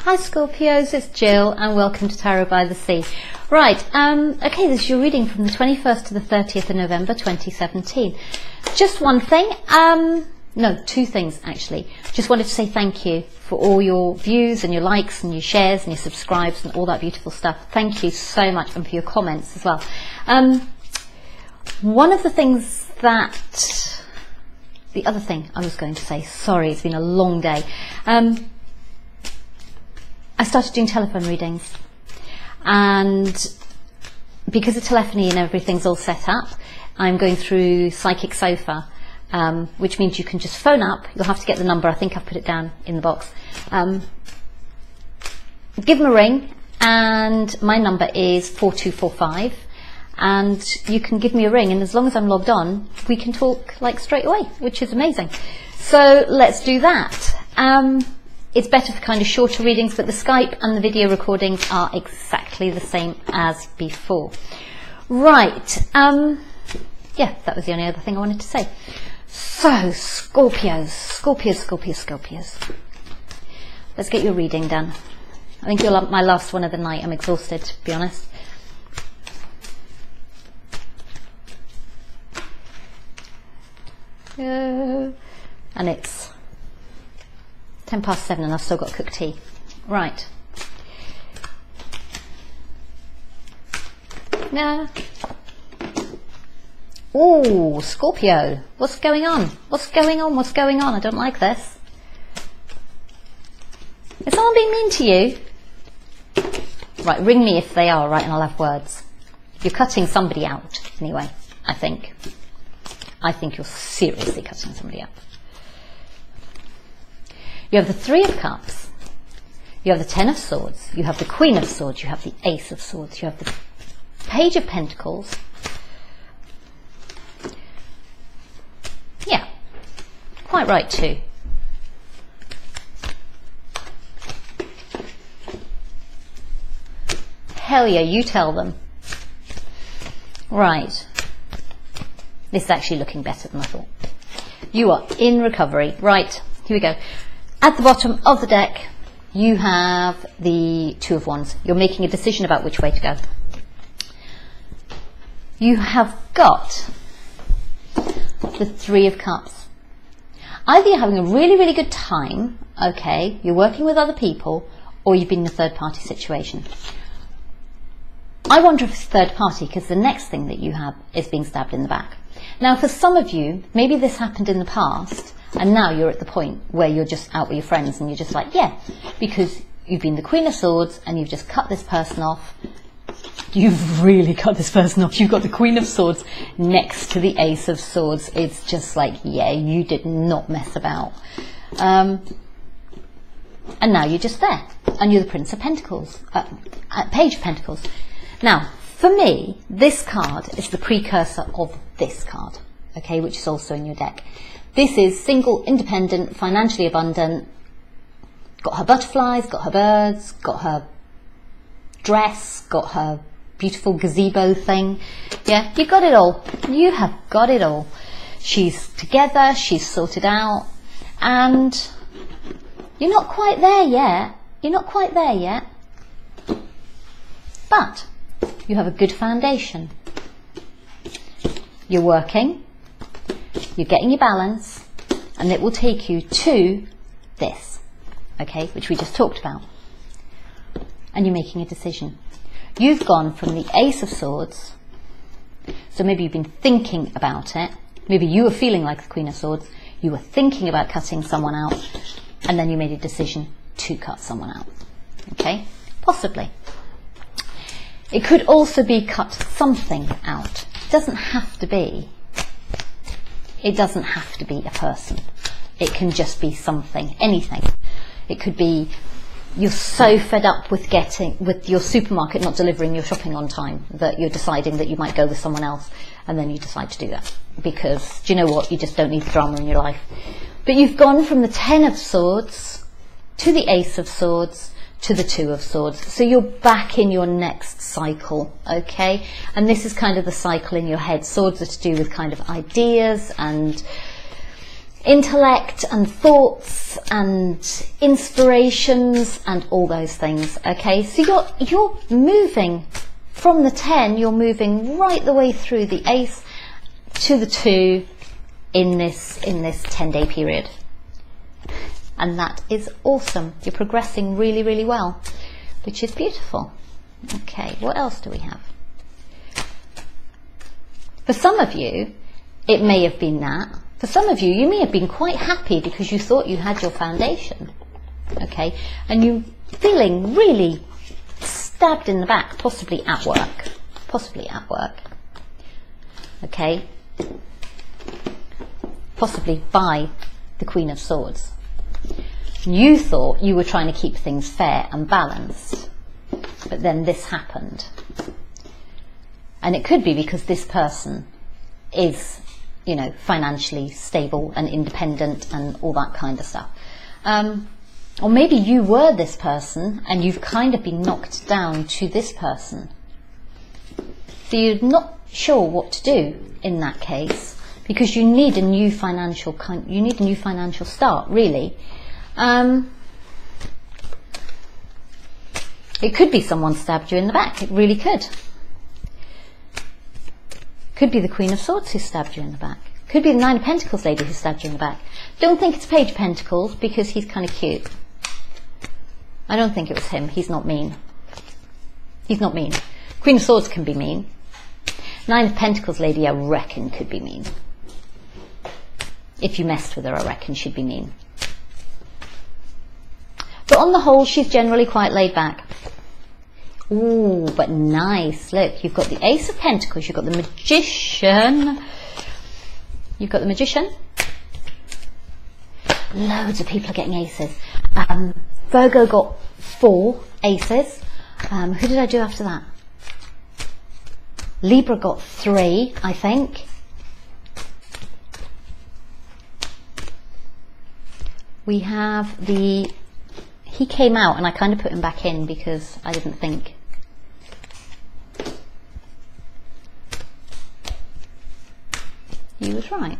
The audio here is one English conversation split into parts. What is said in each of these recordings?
Hi Scorpios, it's Jill and welcome to Tarot by the Sea. Right, okay, this is your reading from the 21st to the 30th of November 2017. Just one thing, no, two things actually. Just wanted to say thank you for all your views and your likes and your shares and your subscribes and all that beautiful stuff. Thank you so much, and for your comments as well. One of the things that, the other thing I was going to say, sorry, it's been a long day. I started doing telephone readings, and because of telephony and everything's all set up, I'm going through Psychic Sofa, which means you can just phone up. You'll have to get the number. I think I've put it down in the box. Give them a ring, and my number is 4245, and you can give me a ring, and as long as I'm logged on, we can talk like straight away, which is amazing. So let's do that. It's better for kind of shorter readings, but the Skype and the video recordings are exactly the same as before. Right, yeah, that was the only other thing I wanted to say. So, Scorpios. Let's get your reading done. I think you're my last one of the night. I'm exhausted, to be honest. And it's 7:10 and I've still got to cook tea. Right. Nah. Oh, Scorpio. What's going on? What's going on? What's going on? I don't like this. Is someone being mean to you? Right, ring me if they are, right, and I'll have words. You're cutting somebody out, anyway, I think. I think you're seriously cutting somebody out. You have the Three of Cups, you have the Ten of Swords, you have the Queen of Swords, you have the Ace of Swords, you have the Page of Pentacles. Yeah, quite right too. Hell yeah, you tell them. Right. This is actually looking better than I thought. You are in recovery. Right, here we go. At the bottom of the deck, you have the Two of Wands. You're making a decision about which way to go. You have got the Three of Cups. Either you're having a really, really good time, okay, you're working with other people, or you've been in a third party situation. I wonder if it's third party, because the next thing that you have is being stabbed in the back. Now, for some of you, maybe this happened in the past, and now you're at the point where you're just out with your friends and you're just like, yeah, because you've been the Queen of Swords and you've just cut this person off. You've really cut this person off. You've got the Queen of Swords next to the Ace of Swords. It's just like, yeah, you did not mess about. And now you're just there. And you're the Prince of Pentacles, Page of Pentacles. Now, for me, this card is the precursor of this card, okay, which is also in your deck. This is single, independent, financially abundant, got her butterflies, got her birds, got her dress, got her beautiful gazebo thing. Yeah, you've got it all. You have got it all. She's together, she's sorted out, and you're not quite there yet. You're not quite there yet. But you have a good foundation. You're working. You're getting your balance, and it will take you to this, okay, which we just talked about. And you're making a decision. You've gone from the Ace of Swords, so maybe you've been thinking about it. Maybe you were feeling like the Queen of Swords. You were thinking about cutting someone out, and then you made a decision to cut someone out, okay? Possibly. It could also be cut something out. It doesn't have to be. It doesn't have to be a person. It can just be something, anything. It could be you're so fed up with your supermarket not delivering your shopping on time that you're deciding that you might go with someone else, and then you decide to do that because, do you know what, you just don't need drama in your life. But you've gone from the Ten of Swords to the Ace of Swords to the Two of Swords. So you're back in your next cycle, okay? And this is kind of the cycle in your head. Swords are to do with kind of ideas and intellect and thoughts and inspirations and all those things. Okay, so you're moving from the 10, you're moving right the way through the ace to the 2 in this 10-day period, and that is awesome. You're progressing really, really well, which is beautiful. Okay, what else do we have? For some of you, it may have been that. For some of you, you may have been quite happy because you thought you had your foundation, okay, and you're feeling really stabbed in the back, possibly at work, okay, possibly by the Queen of Swords. You thought you were trying to keep things fair and balanced, but then this happened. And it could be because this person is, you know, financially stable and independent and all that kind of stuff. Or maybe you were this person and you've kind of been knocked down to this person. So you're not sure what to do in that case, because you need a new financial start, really. It could be someone stabbed you in the back. It really could. Could be the Queen of Swords who stabbed you in the back. Could be the 9 of Pentacles lady who stabbed you in the back. Don't think it's Page of Pentacles because he's kind of cute. I don't think it was him. He's not mean. He's not mean. Queen of Swords can be mean. 9 of Pentacles lady, I reckon, could be mean. If you messed with her, I reckon she'd be mean. But on the whole, she's generally quite laid back. Ooh, but nice. Look, you've got the Ace of Pentacles, you've got the Magician. You've got the Magician. Loads of people are getting aces. Virgo got 4 aces. Who did I do after that? Libra got 3, I think. We have the... He came out and I kind of put him back in because I didn't think. He was right.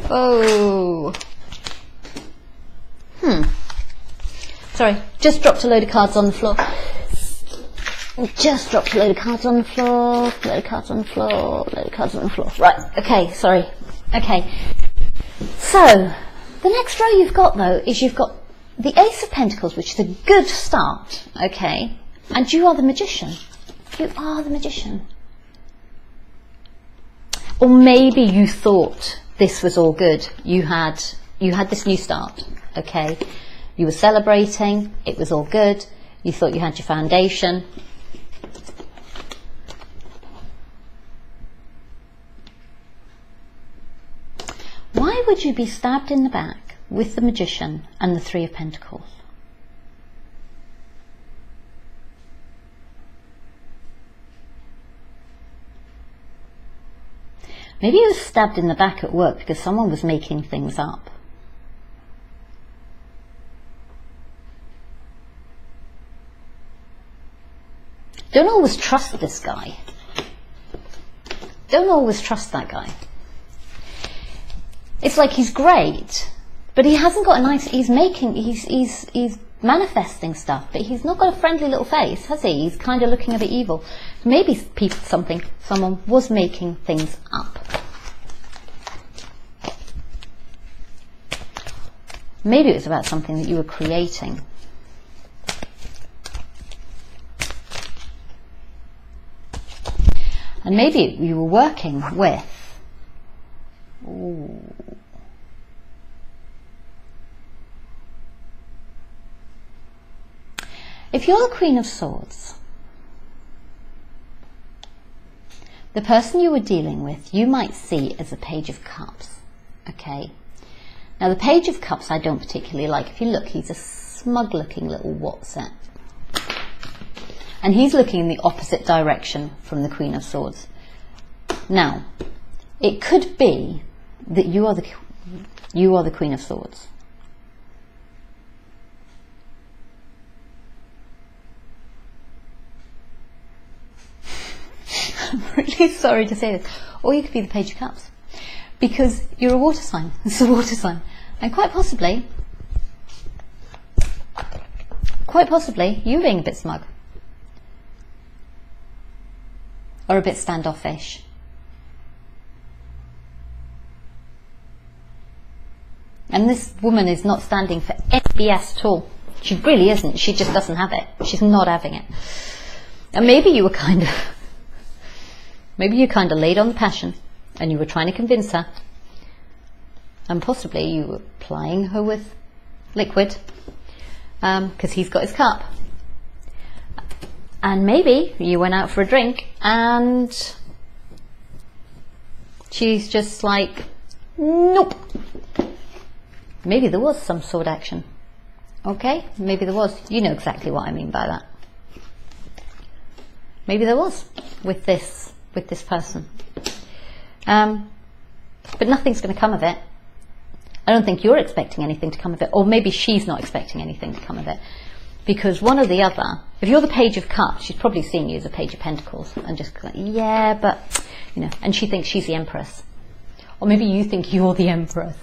Oh. Sorry, just dropped a load of cards on the floor. Just dropped a load of cards on the floor. Load of cards on the floor. Load of cards on the floor. Right, okay, sorry. Okay. So, the next row you've got, though, is you've got the Ace of Pentacles, which is a good start, okay? And you are the Magician. You are the Magician. Or maybe you thought this was all good. You had this new start, okay? You were celebrating, it was all good. You thought you had your foundation. Why would you be stabbed in the back with the Magician and the 3 of Pentacles? Maybe you were stabbed in the back at work because someone was making things up. Don't always trust this guy. Don't always trust that guy. It's like he's great, but he hasn't got a nice... He's manifesting stuff, but he's not got a friendly little face, has he? He's kind of looking a bit evil. Maybe someone was making things up. Maybe it was about something that you were creating. And maybe you were working with... Ooh. If you're the Queen of Swords, the person you were dealing with, you might see as a Page of Cups, okay? Now, the Page of Cups I don't particularly like. If you look, he's a smug-looking little what's-it. And he's looking in the opposite direction from the Queen of Swords. Now, it could be that you are the Queen of Swords. I'm really sorry to say this. Or you could be the Page of Cups. Because you're a water sign. It's a water sign. And quite possibly, you're being a bit smug. Or a bit standoffish. And this woman is not standing for any BS at all. She really isn't. She just doesn't have it. She's not having it. And maybe you were kind of laid on the passion and you were trying to convince her. And possibly you were plying her with liquid because he's got his cup. And maybe you went out for a drink and she's just like, nope. Maybe there was some sword action. Okay, maybe there was. You know exactly what I mean by that. Maybe there was with this person. But nothing's going to come of it. I don't think you're expecting anything to come of it, or maybe she's not expecting anything to come of it. Because one or the other, if you're the Page of Cups, she's probably seeing you as a Page of Pentacles and just like, yeah, but, you know, and she thinks she's the Empress. Or maybe you think you're the Empress.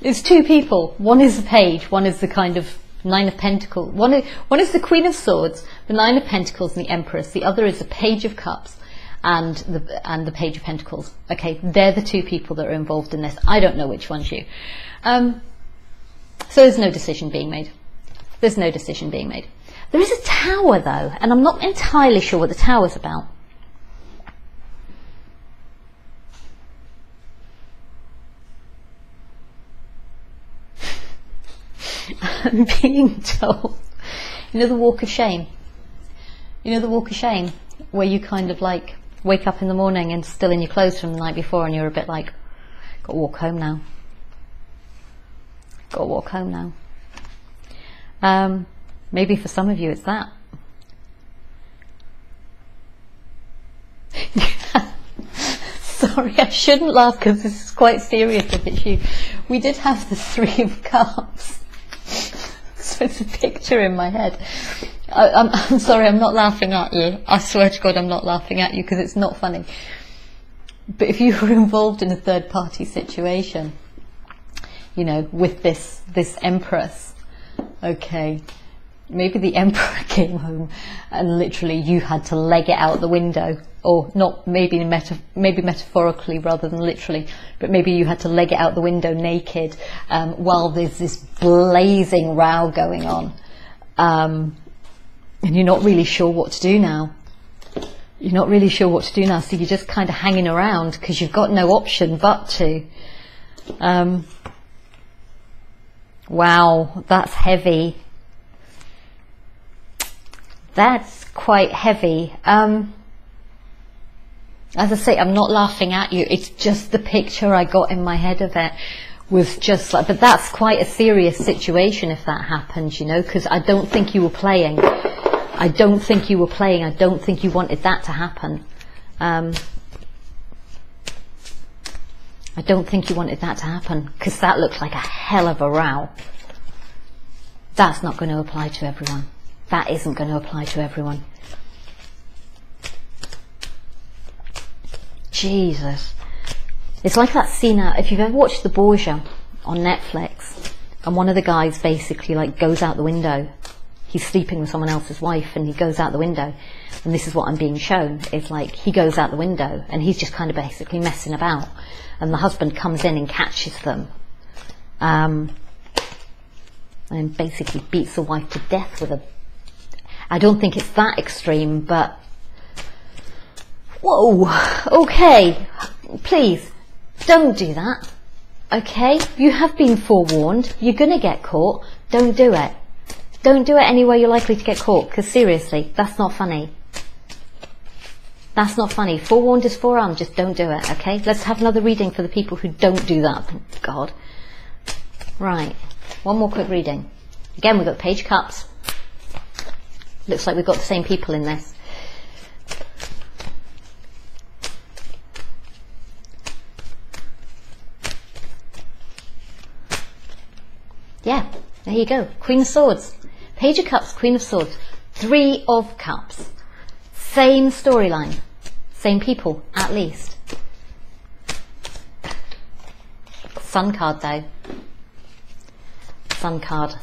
It's two people. One is the Page, one is the kind of Nine of Pentacles. One is the Queen of Swords, the Nine of Pentacles and the Empress. The other is the Page of Cups and the Page of Pentacles. Okay, they're the two people that are involved in this. I don't know which one's you. So there's no decision being made. There's no decision being made. There is a tower though, and I'm not entirely sure what the tower's about. I'm being told, you know the walk of shame? You know the walk of shame? Where you kind of like wake up in the morning and still in your clothes from the night before and you're a bit like, got to walk home now. Got to walk home now. Maybe for some of you it's that. Sorry, I shouldn't laugh because this is quite serious if it's you. We did have the Three of Cups. So it's a picture in my head. I'm sorry, I'm not laughing at you. I swear to God I'm not laughing at you because it's not funny. But if you were involved in a third party situation, you know, with this Empress, okay, maybe the Emperor came home and literally you had to leg it out the window, or not, maybe metaphorically rather than literally, but maybe you had to leg it out the window naked while there's this blazing row going on, and you're not really sure what to do now. You're not really sure what to do now, so you're just kind of hanging around because you've got no option but to. Wow, that's heavy. That's quite heavy. As I say, I'm not laughing at you. It's just the picture I got in my head of it was just like, but that's quite a serious situation if that happens, you know, because I don't think you were playing. I don't think you were playing. I don't think you wanted that to happen. I don't think you wanted that to happen because that looked like a hell of a row. That's not going to apply to everyone. That isn't going to apply to everyone. Jesus. It's like that scene out, if you've ever watched The Borgia on Netflix, and one of the guys basically like goes out the window. He's sleeping with someone else's wife and he goes out the window. And this is what I'm being shown, is like he goes out the window and he's just kind of basically messing about. And the husband comes in and catches them. And basically beats the wife to death with a... I don't think it's that extreme, but... Whoa, okay, please, don't do that, okay? You have been forewarned, you're going to get caught, don't do it. Don't do it anywhere you're likely to get caught, because seriously, that's not funny. That's not funny. Forewarned is forearmed, just don't do it, okay? Let's have another reading for the people who don't do that, thank God. Right, one more quick reading. Again, we've got the Page of Cups. Looks like we've got the same people in this. Yeah, there you go. Queen of Swords. Page of Cups, Queen of Swords. Three of Cups. Same storyline, same people, at least. Sun card though. Sun card.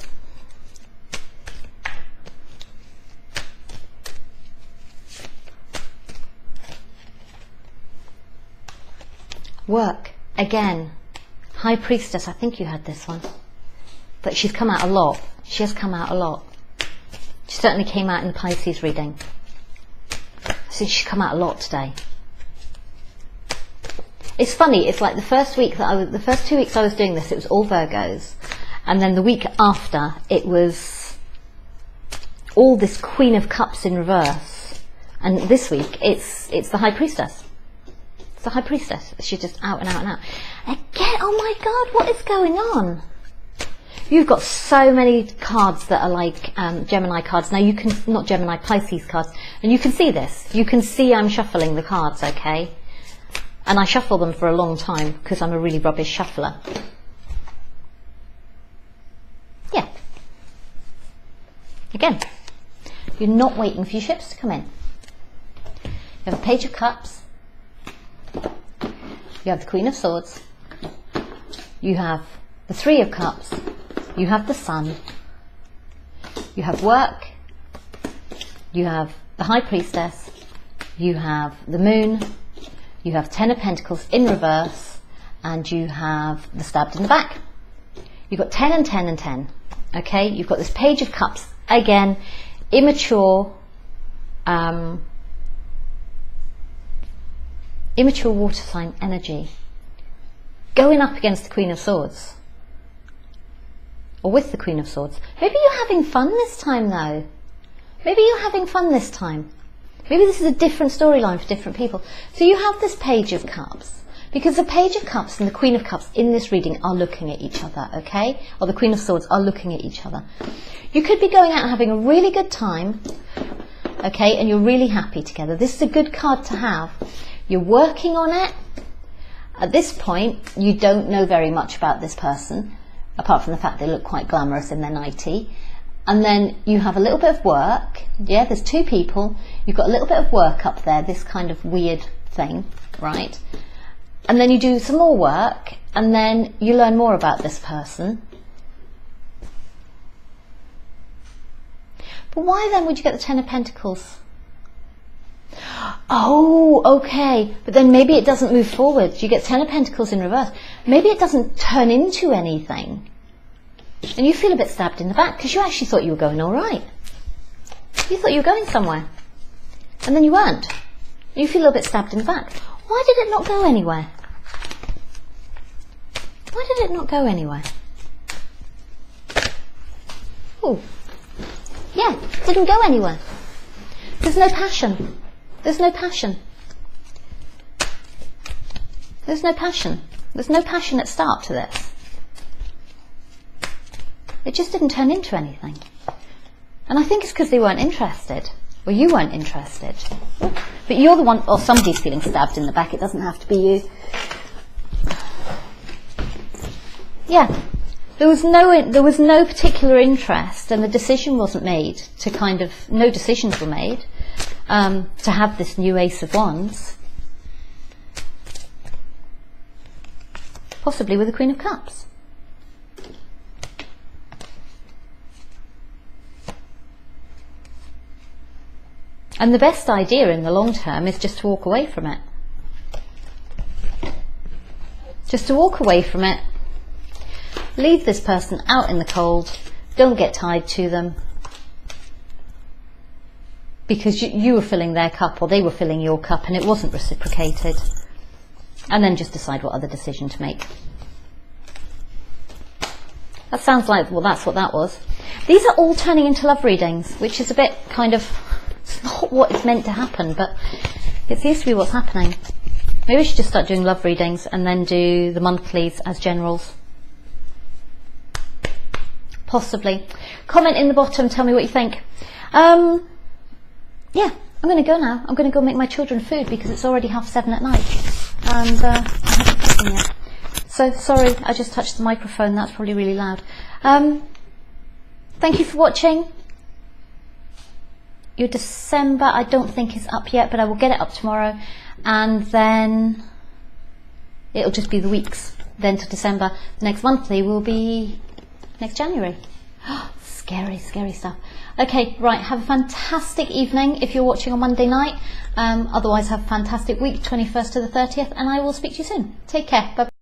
Work, again. High Priestess, I think you had this one. But she's come out a lot. She has come out a lot. She certainly came out in the Pisces reading. So she's come out a lot today. It's funny, it's like the first 2 weeks I was doing this, it was all Virgos. And then the week after, it was all this Queen of Cups in reverse. And this week, it's the High Priestess. It's the High Priestess. She's just out and out and out. Again, oh my God, what is going on? You've got so many cards that are like Gemini cards. Now you can, not Gemini, Pisces cards. And you can see this. You can see I'm shuffling the cards, okay? And I shuffle them for a long time because I'm a really rubbish shuffler. Yeah. Again, you're not waiting for your ships to come in. You have a Page of Cups. You have the Queen of Swords. You have the Three of Cups. You have the Sun. You have work. You have the High Priestess. You have the Moon. You have 10 of Pentacles in reverse. And you have the Stabbed in the Back. You've got 10 and 10 and 10. Okay, you've got this Page of Cups. Again, immature water sign energy. Going up against the Queen of Swords. Or with the Queen of Swords. Maybe you're having fun this time though. Maybe you're having fun this time. Maybe this is a different storyline for different people. So you have this Page of Cups. Because the Page of Cups and the Queen of Cups in this reading are looking at each other, okay? Or the Queen of Swords are looking at each other. You could be going out and having a really good time, okay? And you're really happy together. This is a good card to have. You're working on it. At this point, you don't know very much about this person, apart from the fact they look quite glamorous in their nightie. And then you have a little bit of work. Yeah, there's two people. You've got a little bit of work up there, this kind of weird thing, right? And then you do some more work, and then you learn more about this person. But why then would you get the 10 of Pentacles? Oh, okay. But then maybe it doesn't move forward. You get 10 of Pentacles in reverse. Maybe it doesn't turn into anything. And you feel a bit stabbed in the back because you actually thought you were going all right. You thought you were going somewhere. And then you weren't. You feel a little bit stabbed in the back. Why did it not go anywhere? Why did it not go anywhere? Oh, yeah, it didn't go anywhere. There's no passion. There's no passion. There's no passion. There's no passionate start to this. It just didn't turn into anything. And I think it's because they weren't interested. Or you weren't interested. But you're the one, or somebody's feeling stabbed in the back. It doesn't have to be you. Yeah. There was no particular interest, and the decision wasn't made to kind of, no decisions were made to have this new Ace of Wands. Possibly with the Queen of Cups. And the best idea in the long term is just to walk away from it. Just to walk away from it. Leave this person out in the cold. Don't get tied to them. Because you were filling their cup, or they were filling your cup, and it wasn't reciprocated. And then just decide what other decision to make. That sounds like, well, that's what that was. These are all turning into love readings, which is a bit kind of, it's not what is meant to happen, but it seems to be what's happening. Maybe we should just start doing love readings and then do the monthlies as generals. Possibly. Comment in the bottom, tell me what you think. Yeah, I'm going to go now. I'm going to go make my children food because it's already 7:30 at night. And I haven't cooked them yet. So, sorry, I just touched the microphone. That's probably really loud. Thank you for watching. Your December, I don't think is up yet, but I will get it up tomorrow. And then it'll just be the weeks then to December. The next monthly will be next January. Scary, scary stuff. Okay, right, have a fantastic evening if you're watching on Monday night. Otherwise, have a fantastic week, 21st to the 30th, and I will speak to you soon. Take care. Bye.